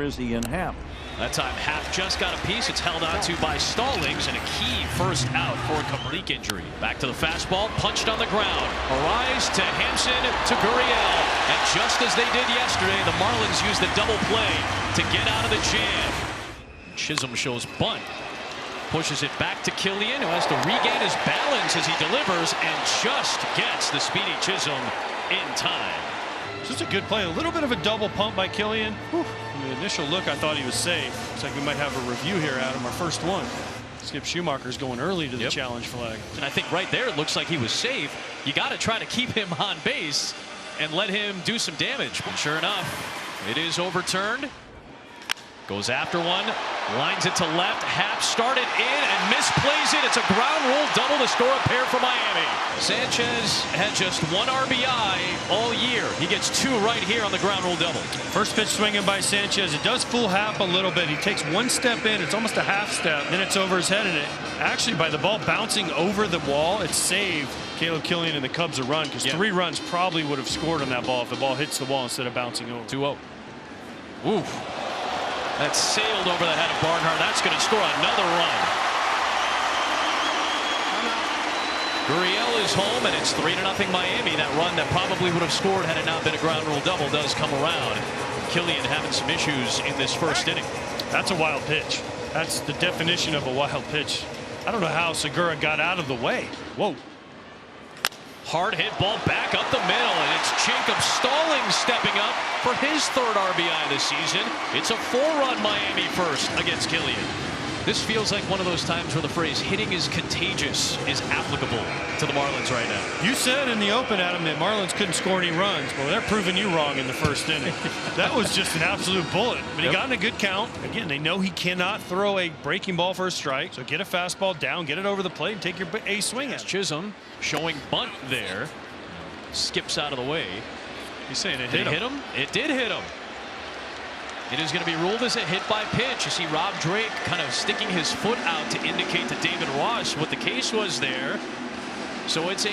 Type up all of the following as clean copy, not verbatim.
is he in Happ? That time Happ just got a piece. It's held on to by Stallings, and a key first out for a complete injury. Back to the fastball, punched on the ground. Arise to Hampson to Gurriel. And just as they did yesterday, the Marlins used the double play to get out of the jam. Chisholm shows bunt. Pushes it back to Killian, who has to regain his balance as he delivers and just gets the speedy Chisholm in time. Just a good play. A little bit of a double pump by Killian. Whew. In the initial look, I thought he was safe. Looks like we might have a review here, Adam. Our first one. Skip Schumacher's going early to the challenge flag. And I think right there it looks like he was safe. You got to try to keep him on base and let him do some damage. But sure enough, it is overturned. Goes after one, lines it to left. Happ started in and misplays it. It's a ground rule double to score a pair for Miami. Sanchez had just one RBI all year. He gets two right here on the ground rule double. First pitch swinging by Sanchez. It does fool Happ a little bit. He takes one step in. It's almost a half step. Then it's over his head, and it actually, by the ball bouncing over the wall, it saved Caleb Killian and the Cubs a run, because 3 runs probably would have scored on that ball if the ball hits the wall instead of bouncing over. 2-0. Oof. That sailed over the head of Barnhart. That's going to score another run. Gurriel is home, and it's 3-0 Miami. That run that probably would have scored had it not been a ground rule double does come around. Killian having some issues in this first inning. That's a wild pitch. That's the definition of a wild pitch. I don't know how Segura got out of the way. Whoa. Hard hit ball back up the middle, and it's Jacob Stallings stepping up for his third RBI this season. It's a 4-run Miami first against Killian. This feels like one of those times where the phrase hitting is contagious is applicable to the Marlins right now. You said in the open, Adam, that Marlins couldn't score any runs. Well, they're proving you wrong in the first inning. That was just an absolute bullet. But he got in a good count. Again, they know he cannot throw a breaking ball for a strike. So get a fastball down, get it over the plate, and take your ace swing at it. Chisholm showing bunt there. Skips out of the way. He's saying it hit him. It did hit him. It is going to be ruled as a hit by pitch. You see Rob Drake kind of sticking his foot out to indicate to David Ross what the case was there. So it's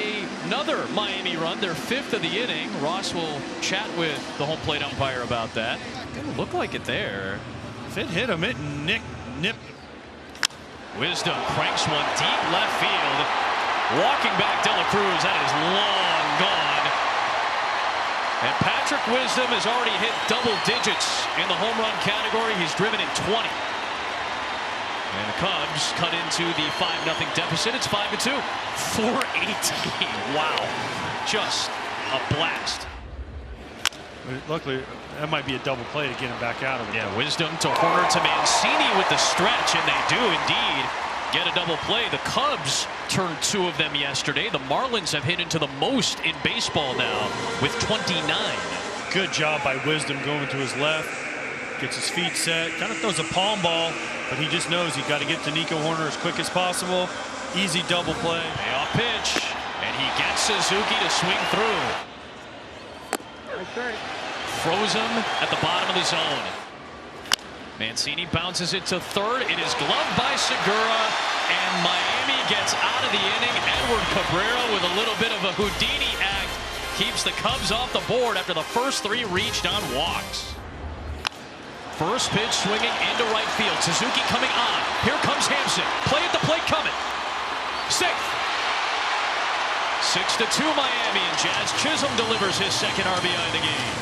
another Miami run, their 5th of the inning. Ross will chat with the home plate umpire about that. Didn't look like it there. If it hit him, it nipped. Wisdom cranks one deep left field. Walking back De La Cruz, that is long gone. And Patrick Wisdom has already hit double digits in the home run category. He's driven in 20. And the Cubs cut into the 5-0 deficit. It's 5-2. 4-18. Wow. Just a blast. Luckily, that might be a double play to get him back out of it. Yeah, Wisdom to Horner to Mancini with the stretch, and they do indeed get a double play. The Cubs turned 2 of them yesterday. The Marlins have hit into the most in baseball now with 29. Good job by Wisdom going to his left. Gets his feet set. Kind of throws a palm ball, but he just knows he's got to get to Nico Horner as quick as possible. Easy double play. Payoff pitch, and he gets Suzuki to swing through. Froze him at the bottom of the zone. Mancini bounces it to third. It is gloved by Segura, and Miami gets out of the inning. Edward Cabrera with a little bit of a Houdini act keeps the Cubs off the board after the first 3 reached on walks. First pitch swinging into right field. Suzuki coming on. Here comes Hampson. Play at the plate coming. Safe. 6-2 Miami, and Jazz Chisholm delivers his second RBI of the game.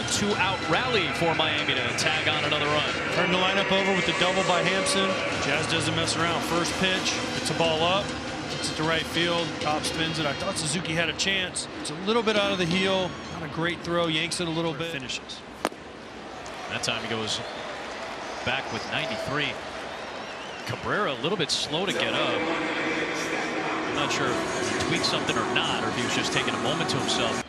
A 2-out rally for Miami to tag on another run. Turn the lineup over with the double by Hampson. Jazz doesn't mess around. First pitch, it's a ball up. It's to right field. Top spins it. I thought Suzuki had a chance. It's a little bit out of the heel. Not a great throw. Yanks it a little bit. Finishes. That time he goes back with 93. Cabrera a little bit slow to get up. I'm not sure if he tweaked something or not, or if he was just taking a moment to himself.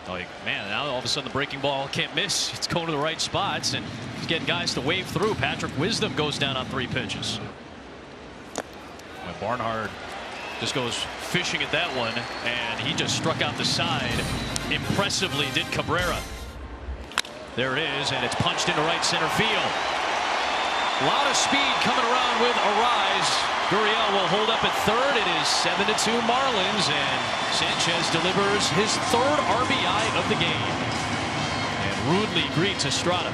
Oh, man, now all of a sudden the breaking ball can't miss. It's going to the right spots, and he's getting guys to wave through. Patrick Wisdom goes down on 3 pitches. Well, Barnhart just goes fishing at that one, and he just struck out the side. Impressively did Cabrera. There it is, and it's punched into right center field. A lot of speed coming around with Arise. Gurriel will hold up at third. It is 7-2 Marlins, and Sanchez delivers his 3rd RBI of the game. And rudely greets Estrada.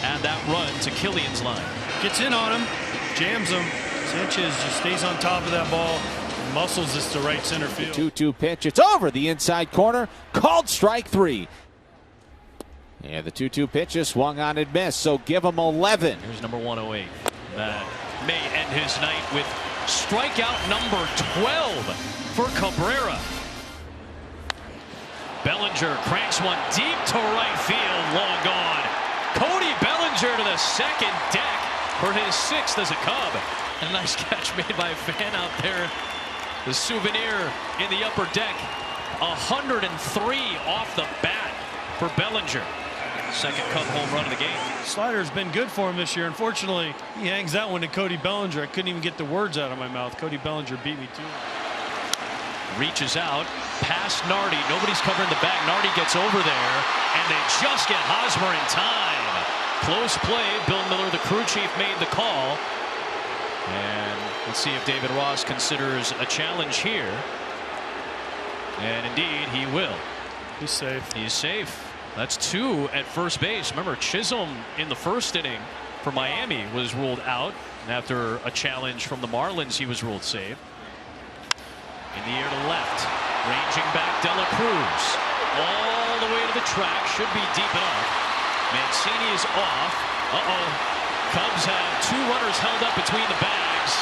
Add that run to Killian's line. Gets in on him, jams him. Sanchez just stays on top of that ball, muscles this to right center field. 2-2 pitch. It's over the inside corner. Called strike 3. And the 2-2 pitch is swung on and missed, so give him 11. Here's number 108. That may end his night with strikeout number 12 for Cabrera. Bellinger cranks one deep to right field, long gone. Cody Bellinger to the second deck for his 6th as a Cub. A nice catch made by a fan out there. The souvenir in the upper deck. 103 off the bat for Bellinger. Second Cub home run of the game. Slider's been good for him this year. Unfortunately, he hangs that one to Cody Bellinger. I couldn't even get the words out of my mouth. Cody Bellinger beat me too. Reaches out, past Nardi. Nobody's covering the bag. Nardi gets over there, and they just get Hosmer in time. Close play. Bill Miller, the crew chief, made the call. And let's see if David Ross considers a challenge here. And indeed, he will. He's safe. He's safe. That's 2 at first base. Remember, Chisholm in the first inning for Miami was ruled out. And after a challenge from the Marlins, he was ruled safe. In the air to left. Ranging back De La Cruz. All the way to the track. Should be deep enough. Mancini is off. Cubs have 2 runners held up between the bags.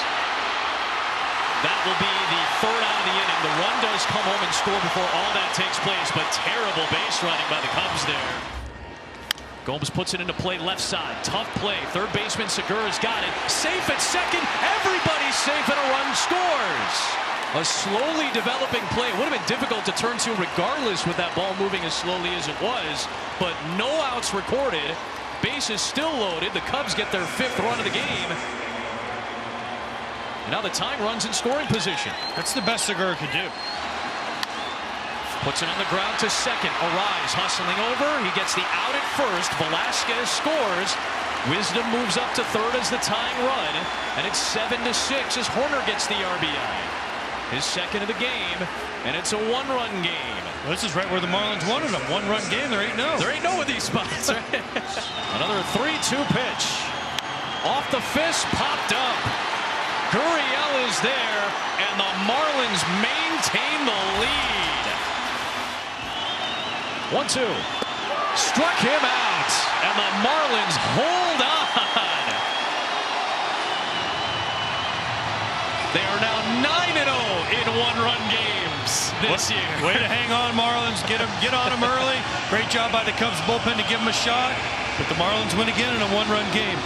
That will be the 3rd out of the inning. The run does come home and score before all that takes place, but terrible base running by the Cubs there. Gomes puts it into play left side. Tough play. Third baseman Segura's got it. Safe at second. Everybody's safe and a run scores. A slowly developing play. It would have been difficult to turn to regardless with that ball moving as slowly as it was, but no outs recorded. Bases still loaded. The Cubs get their 5th run of the game. And now the tying run's in scoring position. That's the best Segura could do. Puts it on the ground to second. Arise hustling over. He gets the out at first. Velasquez scores. Wisdom moves up to 3rd as the tying run. And it's 7-6 as Horner gets the RBI. His 2nd of the game. And it's a 1-run game. Well, this is right where the Marlins wanted them. 1-run game. There ain't no. There ain't no with these spots. Right? Another 3-2 pitch. Off the fist. Popped up. Gurriel is there. And the Marlins maintain the lead. 1-2. Struck him out. And the Marlins hold on. They are now 9-0 in 1-run games this year. Way to hang on, Marlins. Get on them early. Great job by the Cubs bullpen to give them a shot. But the Marlins win again in a 1-run game.